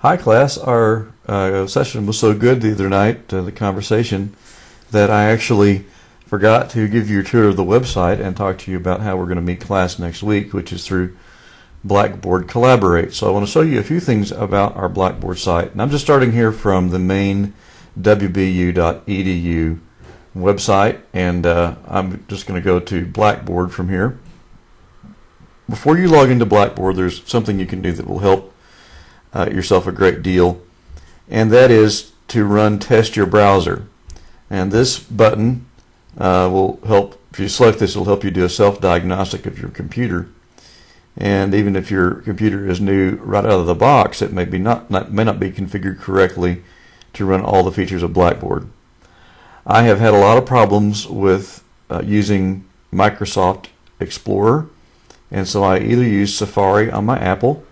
Hi class, our session was so good the other night, the conversation, that I actually forgot to give you a tour of the website and talk to you about how we're going to meet class next week, which is through Blackboard Collaborate. So I want to show you a few things about our Blackboard site. And I'm just starting here from the main wbu.edu website, and I'm just going to go to Blackboard from here. Before you log into Blackboard, there's something you can do that will help yourself a great deal, and that is to run Test Your Browser. And this button will help, if you select this, it will help you do a self-diagnostic of your computer. And even if your computer is new right out of the box, it may not be configured correctly to run all the features of Blackboard. I have had a lot of problems with using Microsoft Explorer, and so I either use Safari on my Apple,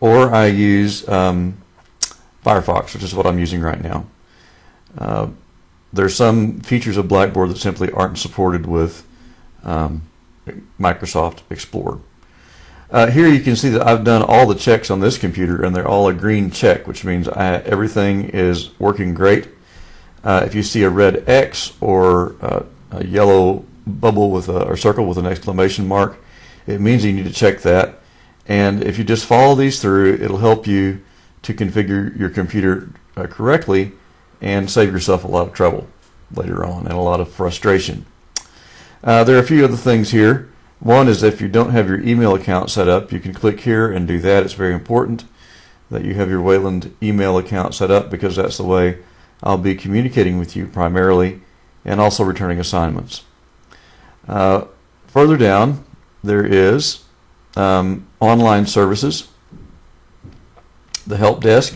or I use Firefox, which is what I'm using right now. There's some features of Blackboard that simply aren't supported with Microsoft Explorer. Here you can see that I've done all the checks on this computer, and they're all a green check, which means everything is working great. If you see a red X or a yellow bubble with or circle with an exclamation mark, it means you need to check that. And if you just follow these through, it'll help you to configure your computer correctly and save yourself a lot of trouble later on and a lot of frustration. There are a few other things here. One is if you don't have your email account set up, you can click here and do that. It's very important that you have your Wayland email account set up, because that's the way I'll be communicating with you primarily and also returning assignments. Further down, there is online services, the help desk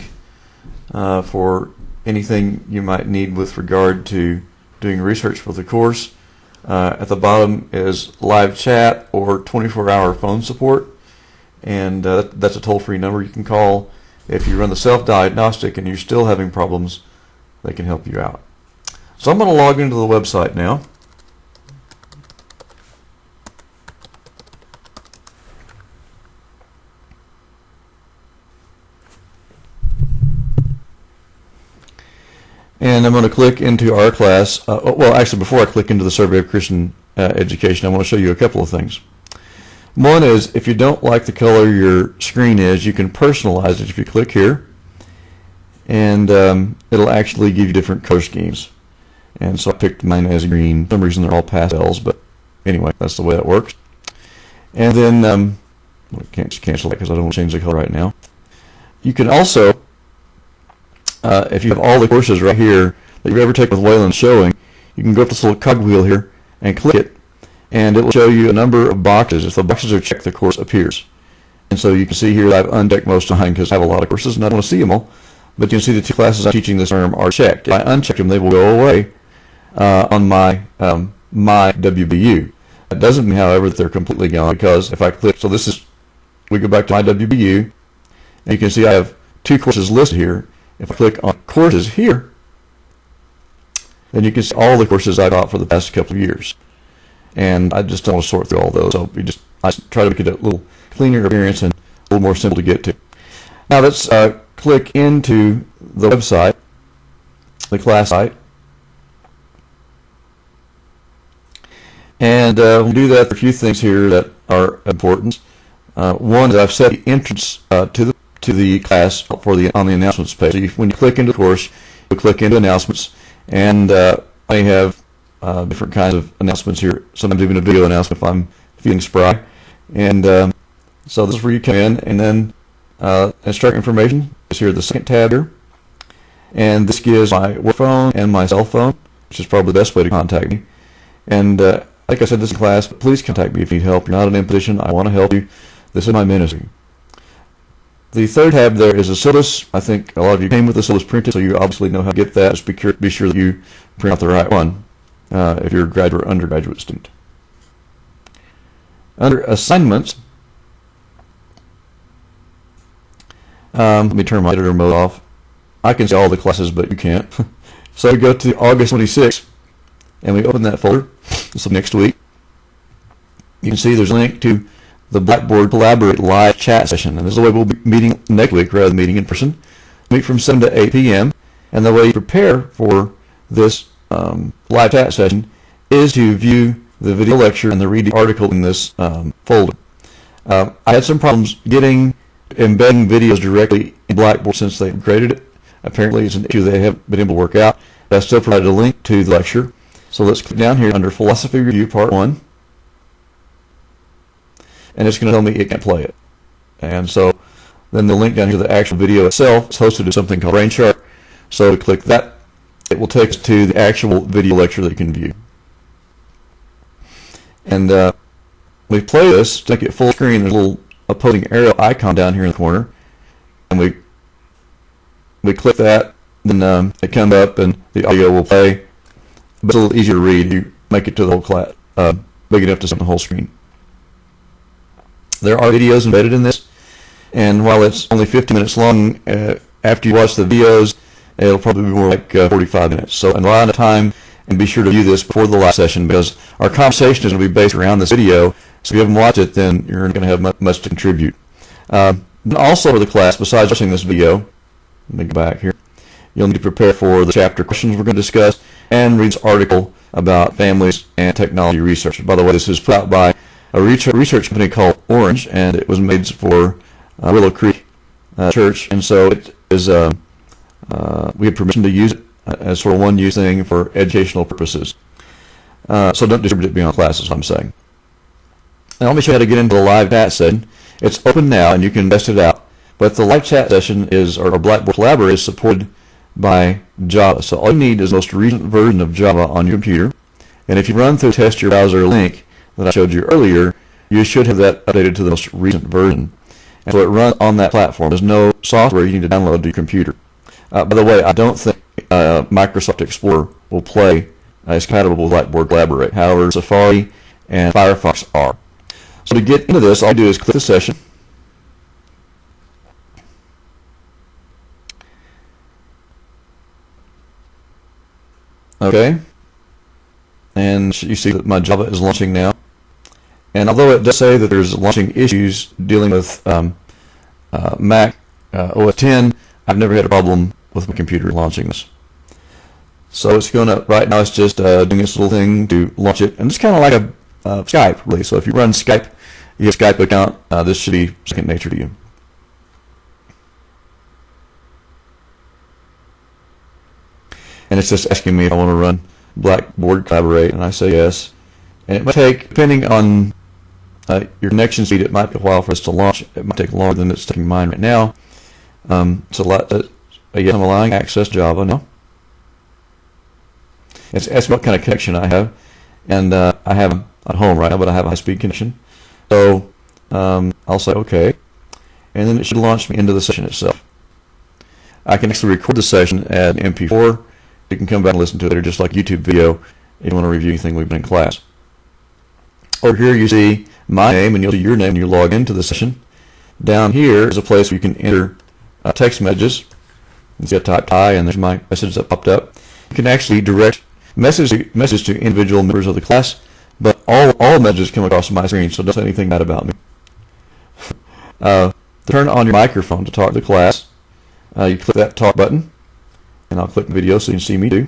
for anything you might need with regard to doing research for the course. At the bottom is live chat or 24-hour phone support, and that's a toll-free number you can call. If you run the self-diagnostic and you're still having problems, they can help you out. So I'm going to log into the website now. And I'm going to click into our class. Well, actually, before I click into the Survey of Christian Education, I want to show you a couple of things. One is, if you don't like the color your screen is, you can personalize it if you click here, and it'll actually give you different color schemes. And so I picked mine as green. For some reason they're all pastels, but anyway, that's the way that works. And then I can't just cancel that because I don't want to change the color right now. You can also, if you have all the courses right here that you've ever taken with Wayland showing, you can go up this little cogwheel here and click it, and it will show you a number of boxes. If the boxes are checked, the course appears. And so you can see here that I've unchecked most of mine because I have a lot of courses and I don't want to see them all. But you can see the two classes I'm teaching this term are checked. If I uncheck them, they will go away on my WBU. That doesn't mean, however, that they're completely gone, because if I click, so this is, we go back to my WBU, and you can see I have two courses listed here. If I click on courses here, then you can see all the courses I've taught for the past couple of years. And I just don't want to sort through all those, so I try to make it a little cleaner appearance and a little more simple to get to. Now let's click into the website, the class site. And we'll do that for a few things here that are important. One is I've set the entrance to the class on the announcements page. So when you click into the course, you'll click into announcements, and I have different kinds of announcements here. Sometimes even a video announcement if I'm feeling spry. And so this is where you come in, and then instructor information is here, the second tab here. And this gives my work phone and my cell phone, which is probably the best way to contact me. And like I said, this is class, but please contact me if you need help. You're not an imposition. I want to help you. This is my ministry. The third tab there is a syllabus. I think a lot of you came with the syllabus printed, so you obviously know how to get that. Just be sure that you print out the right one if you're a graduate or undergraduate student. Under assignments, let me turn my editor mode off. I can see all the classes, but you can't. So we go to August 26th, and we open that folder. So next week, you can see there's a link to the Blackboard Collaborate live chat session. And this is the way we'll be meeting next week rather than meeting in person. Meet from 7 to 8 p.m. And the way you prepare for this live chat session is to view the video lecture and read the article in this folder. I had some problems embedding videos directly in Blackboard since they created it. Apparently it's an issue they haven't been able to work out. But I still provided a link to the lecture. So let's click down here under Philosophy Review Part 1. And it's going to tell me it can't play it. And so then the link down here to the actual video itself is hosted to something called BrainShark. So to click that, it will take us to the actual video lecture that you can view. And we play this to make it full screen. There's a little opposing arrow icon down here in the corner. And we click that, then it comes up and the audio will play. But it's a little easier to read. You make it to the whole class, big enough to see the whole screen. There are videos embedded in this, and while it's only 50 minutes long, after you watch the videos, it'll probably be more like 45 minutes. So a lot of time, and be sure to view this before the live session because our conversation is going to be based around this video. So if you haven't watched it, then you're going to have much to contribute. Also for the class, besides watching this video, let me go back here, you'll need to prepare for the chapter questions we're going to discuss and read this article about families and technology research. By the way, this is put out by a research company called Orange, and it was made for Willow Creek Church, and so it is we have permission to use it as sort of one-use thing for educational purposes. So don't distribute it beyond classes, I'm saying. Now let me show you how to get into the live chat session. It's open now, and you can test it out, but the live chat session or Blackboard Collaborate is supported by Java. So all you need is the most recent version of Java on your computer, and if you run through test your browser link that I showed you earlier, you should have that updated to the most recent version. And so it runs on that platform. There's no software you need to download to your computer. By the way, I don't think Microsoft Explorer will play is compatible with Blackboard Collaborate. However, Safari and Firefox are. So to get into this, all you do is click the session. Okay. And you see that my Java is launching now. And although it does say that there's launching issues dealing with Mac OS X, I've never had a problem with my computer launching this. So it's going to, right now it's just doing this little thing to launch it. And it's kind of like a Skype, really. So if you run Skype, you have a Skype account, this should be second nature to you. And it's just asking me if I want to run Blackboard Collaborate, and I say yes. And it might take, depending on your connection speed, it might be a while for us to launch. It might take longer than it's taking mine right now. So yes, I'm allowing access Java now. It's asking what kind of connection I have, and I have at home right now, but I have a high-speed connection. So I'll say OK, and then it should launch me into the session itself. I can actually record the session as an MP4. You can come back and listen to it later, just like YouTube video, if you want to review anything we've done in class. Over here you see my name, and you'll see your name when you log into the session. Down here is a place where you can enter text messages. You see I typed hi, and there's my message that popped up. You can actually direct message to individual members of the class, but all messages come across my screen, so don't say anything bad about me. Turn on your microphone to talk to the class. You click that talk button, and I'll click the video so you can see me too.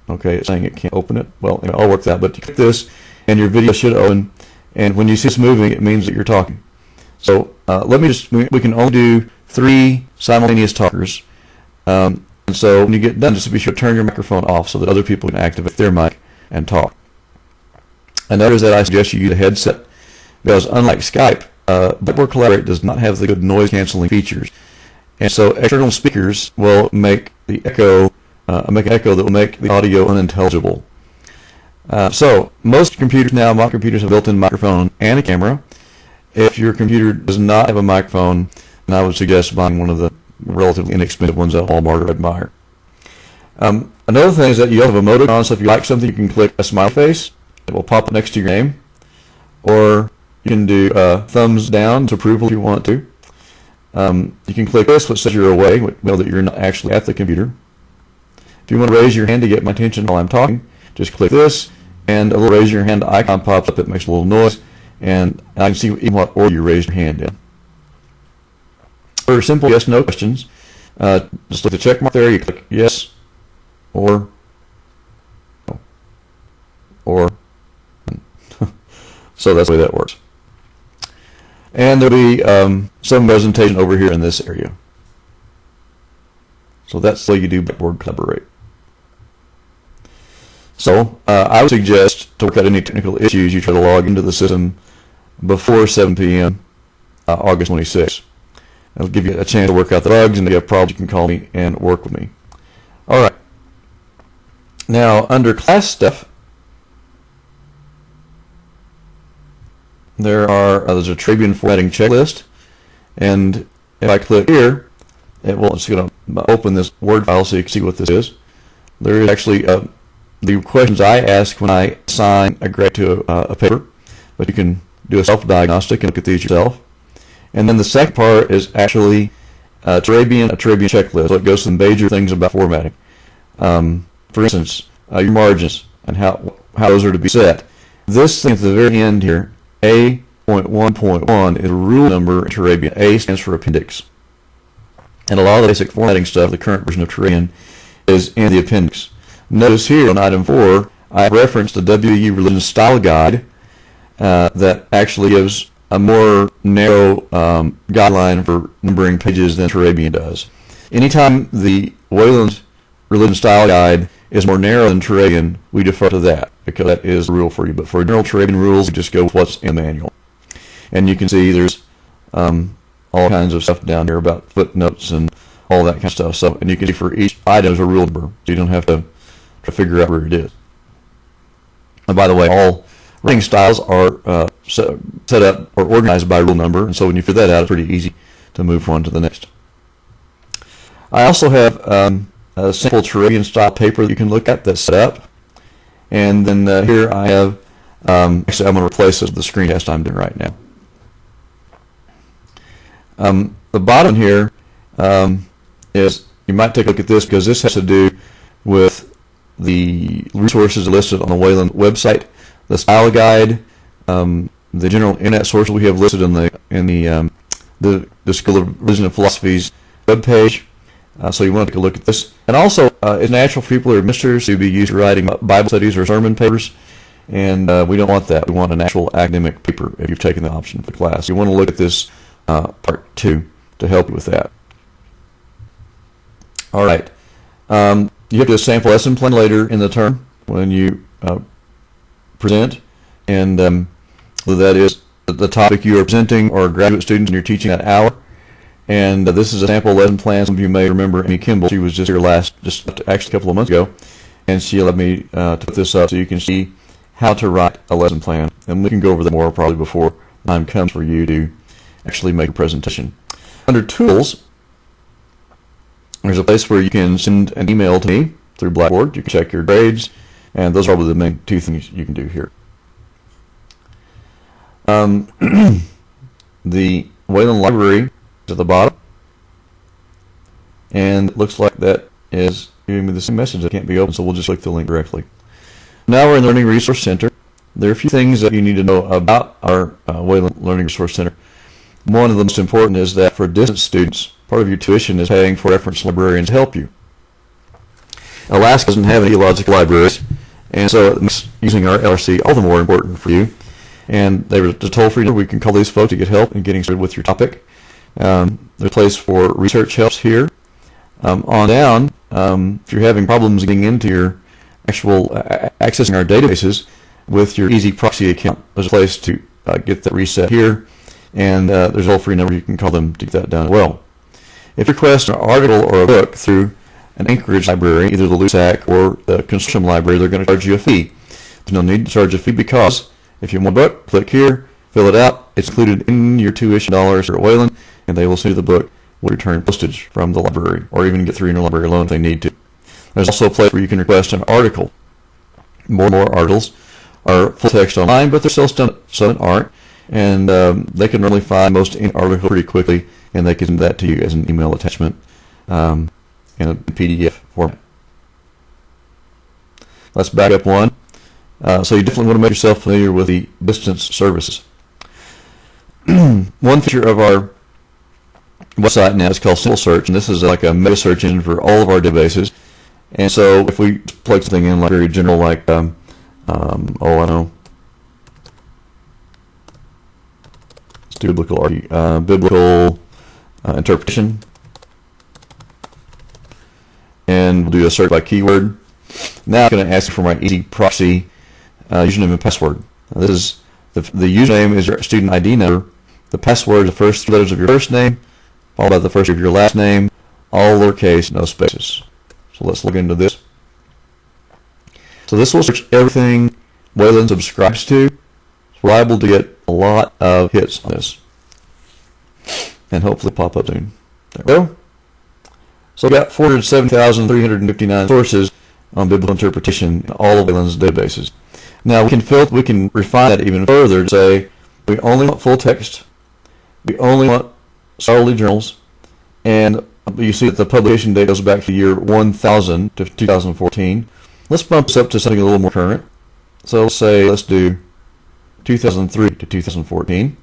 Okay, it's saying it can't open it. Well, anyway, I'll work that, but you click this, and your video should open, and when you see this moving, it means that you're talking. So we can only do 3 simultaneous talkers. And so when you get done, just be sure to turn your microphone off so that other people can activate their mic and talk. Another is that I suggest you use a headset, because unlike Skype, Blackboard Collaborate does not have the good noise canceling features. And so external speakers will make the echo, make an echo that will make the audio unintelligible. So most computers now, modern computers, have a built-in microphone and a camera. If your computer does not have a microphone, then I would suggest buying one of the relatively inexpensive ones at Walmart or admire. Another thing is that you have emoticons, so if you like something, you can click a smiley face. It will pop up next to your name. Or you can do thumbs down to approval if you want to. You can click this, which says you're away, which know that you're not actually at the computer. If you want to raise your hand to get my attention while I'm talking, just click this, and a little raise your hand icon pops up. It makes a little noise, and I can see even what order you raised your hand in. For simple yes/no questions, just look at the check mark there. You click yes or no, or so that's the way that works. And there'll be some presentation over here in this area. So that's the way you do Blackboard Collaborate. So I would suggest to work out any technical issues, you try to log into the system before 7 p.m. August 26th. It'll give you a chance to work out the bugs, and if you have problems, you can call me and work with me. All right. Now, under class stuff, there's a Trabian formatting checklist, and if I click here, it's going to open this Word file so you can see what this is. There is actually the questions I ask when I assign a grade to a paper, but you can do a self-diagnostic and look at these yourself. And then the second part is actually a Trabian checklist. So it goes through the major things about formatting. For instance, your margins and how those are to be set. This thing at the very end here, A.1.1 is a rule number in Trabian. A stands for appendix. And a lot of the basic formatting stuff, the current version of Trabian, is in the appendix. Notice here on item 4, I referenced the WE Religion Style Guide that actually gives a more narrow guideline for numbering pages than Trabian does. Anytime the Wayland Religion Style Guide is more narrow than Trabian, we defer to that because that is the rule for you. But for general Trabian rules, you just go with what's in the manual. And you can see there's all kinds of stuff down here about footnotes and all that kind of stuff. So, and you can see for each item there's a rule number, so you don't have to figure out where it is. And by the way, all writing styles are set up or organized by rule number, and so when you figure that out, it's pretty easy to move from one to the next. I also have a simple Trabian style paper that you can look at that's set up, and then here I have, actually I'm going to replace this with the screen test I'm doing right now. The bottom here is, you might take a look at this because this has to do with the resources listed on the Wayland website, the style guide, the general internet sources we have listed in the School of Religion and Philosophy's webpage. So you want to take a look at this. And also, it's natural for people who are ministers to be used to writing Bible studies or sermon papers, and we don't want that. We want an actual academic paper if you've taken the option for the class. You want to look at this part 2 to help you with that. All right. You have to do a sample lesson plan later in the term when you present, and that is the topic you are presenting or graduate students and you're teaching that hour. And this is a sample lesson plan. Some of you may remember Amy Kimball. She was just here actually a couple of months ago, and she allowed me to put this up so you can see how to write a lesson plan. And we can go over that more probably before the time comes for you to actually make a presentation. Under Tools, there's a place where you can send an email to me through Blackboard. You can check your grades, and those are probably the main 2 things you can do here. The Wayland Library is at the bottom, and it looks like that is giving me the same message that can't be opened, so we'll just click the link directly. Now we're in the Learning Resource Center. There are a few things that you need to know about our Wayland Learning Resource Center. One of the most important is that for distance students, part of your tuition is paying for reference librarians to help you. Alaska doesn't have any logical libraries, and so it makes using our LRC all the more important for you. And there's a toll-free number. We can call these folks to get help in getting started with your topic. There's a place for research helps here. On down, if you're having problems getting into your actual accessing our databases with your Easy Proxy account, there's a place to get that reset here. And there's a toll-free number. You can call them to get that done as well. If you request an article or a book through an Anchorage library, either the LUSAC or the consortium library, they're going to charge you a fee. There's no need to charge a fee because if you want a book, click here, fill it out. It's included in your tuition dollars for Wayland, and they will send you the book with return postage from the library, or even get through interlibrary loan if they need to. There's also a place where you can request an article. More and more articles are full text online, but they're still some aren't. And they can normally find most any article pretty quickly, and they can send that to you as an email attachment in a PDF format. Let's back up one. So you definitely want to make yourself familiar with the distance services. One feature of our website now is called Simple Search, and this is like a meta search engine for all of our databases. And so if we plug something in like very general, like oh, I don't know, let's do biblical interpretation, and we'll do a search by keyword. Now I'm going to ask you for my easy proxy username and password. Now this is the username is your student ID number. The password is the first 3 letters of your first name, followed by the first of your last name, all lowercase, no spaces. So let's look into this. So this will search everything Wayland subscribes to. We're liable to get a lot of hits on this, and hopefully pop up soon. There we go. So we got 407,359 sources on biblical interpretation in all of Wayland's databases. Now we can refine that even further to say we only want full text, we only want scholarly journals, and you see that the publication date goes back to the year 1000 to 2014. Let's bump this up to something a little more current. So let's do 2003 to 2014,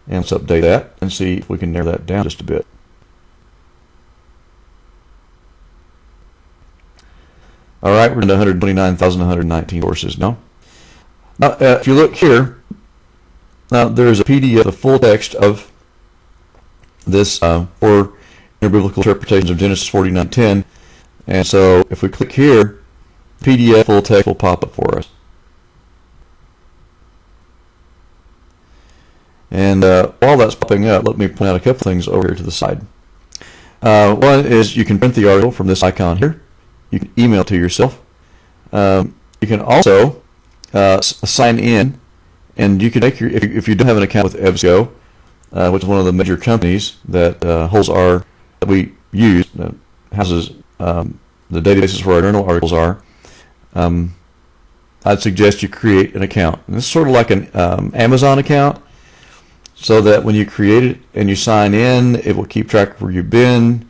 and let's update that and see if we can narrow that down just a bit. All right, we're into 129,119 sources now. Now, if you look here, now there's a PDF, the full text of this for biblical interpretations of Genesis 49:10, and so if we click here, PDF full text will pop up for us. And while that's popping up, let me point out a couple things over here to the side. One is you can print the article from this icon here. You can email it to yourself. You can also sign in, and you can make your if you don't have an account with EBSCO, which is one of the major companies that that we use, that houses the databases where our journal articles are. I'd suggest you create an account. And this is sort of like an Amazon account, so that when you create it and you sign in, it will keep track of where you've been.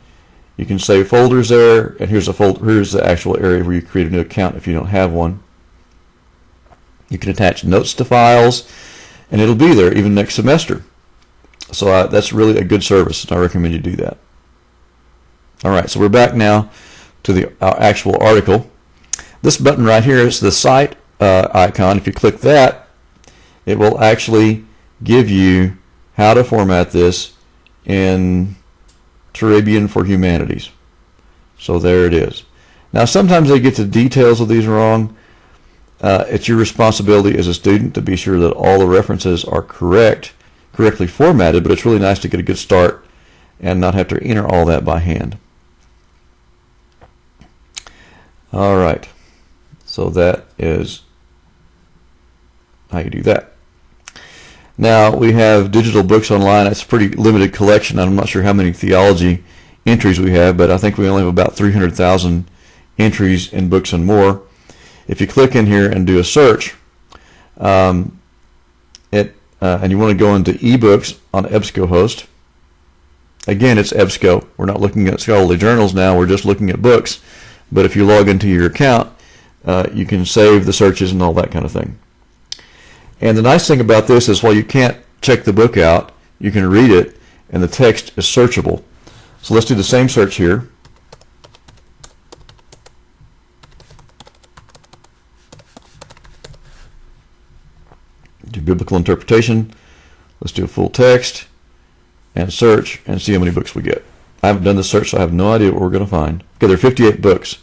You can save folders there, and here's the actual area where you create a new account if you don't have one. You can attach notes to files, and it'll be there even next semester. So that's really a good service, and I recommend you do that. All right, so we're back now to the actual article. This button right here is the cite icon. If you click that, it will actually give you how to format this in Turabian for Humanities. So there it is. Now sometimes they get the details of these wrong. It's your responsibility as a student to be sure that all the references are correctly formatted, but it's really nice to get a good start and not have to enter all that by hand. All right, so that is how you do that. Now we have digital books online. It's a pretty limited collection. I'm not sure how many theology entries we have, but I think we only have about 300,000 entries in Books and More. If you click in here and do a search, and you want to go into ebooks on EBSCOhost, again, it's EBSCO. We're not looking at scholarly journals now. We're just looking at books. But if you log into your account, you can save the searches and all that kind of thing. And the nice thing about this is while you can't check the book out, you can read it, and the text is searchable. So let's do the same search here. Do biblical interpretation. Let's do a full text and search and see how many books we get. I haven't done the search, so I have no idea what we're going to find. Okay, there are 58 books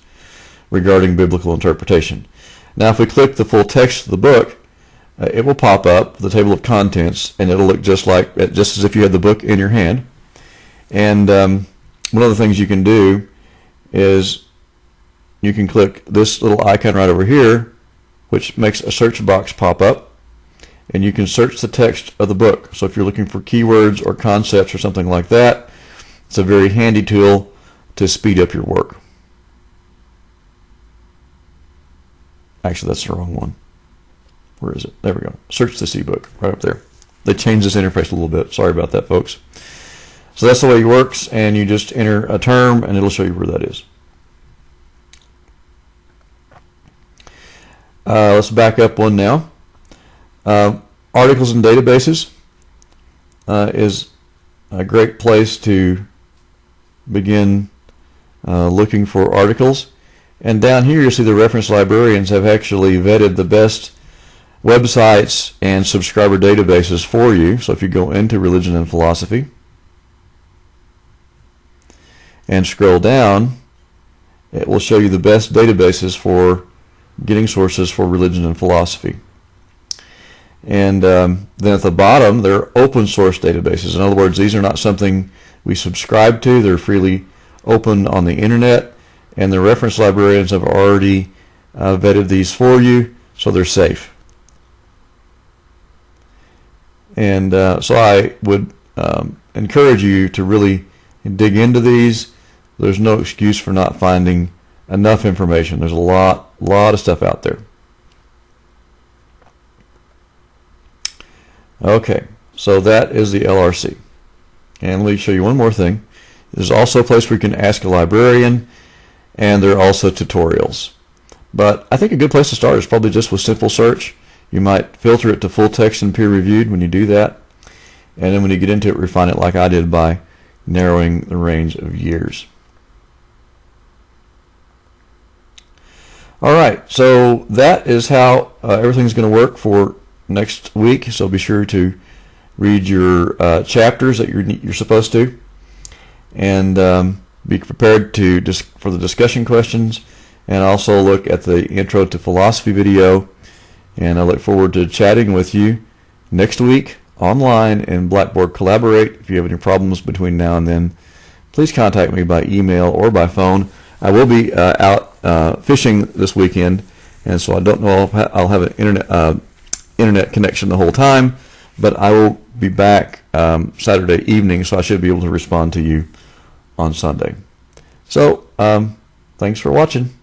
regarding biblical interpretation. Now if we click the full text of the book, it will pop up the table of contents, and it'll look just as if you had the book in your hand. And one of the things you can do is you can click this little icon right over here, which makes a search box pop up, and you can search the text of the book. So if you're looking for keywords or concepts or something like that, it's a very handy tool to speed up your work. Actually, that's the wrong one. Where is it? There we go. Search this ebook right up there. They changed this interface a little bit. Sorry about that, folks. So that's the way it works, and you just enter a term, and it'll show you where that is. let's back up one now. Articles and databases is a great place to begin looking for articles. And down here you'll see the reference librarians have actually vetted the best websites and subscriber databases for you. So if you go into religion and philosophy and scroll down, it will show you the best databases for getting sources for religion and philosophy. And then at the bottom, there are open source databases. In other words, these are not something we subscribe to. They're freely open on the internet, and the reference librarians have already vetted these for you, so they're safe. And so I would encourage you to really dig into these. There's no excuse for not finding enough information. There's a lot of stuff out there. Okay, so that is the LRC. And let me show you one more thing. There's also a place where you can ask a librarian, and there are also tutorials. But I think a good place to start is probably just with simple search. You might filter it to full text and peer reviewed when you do that. And then when you get into it, refine it like I did by narrowing the range of years. All right, so that is how everything's going to work for next week. So be sure to read your chapters that you're supposed to, and be prepared for the discussion questions, and also look at the Intro to Philosophy video. And I look forward to chatting with you next week online in Blackboard Collaborate. If you have any problems between now and then, please contact me by email or by phone. I will be out fishing this weekend, and so I don't know if I'll have an internet connection the whole time, but I will be back Saturday evening, so I should be able to respond to you on Sunday. So thanks for watching.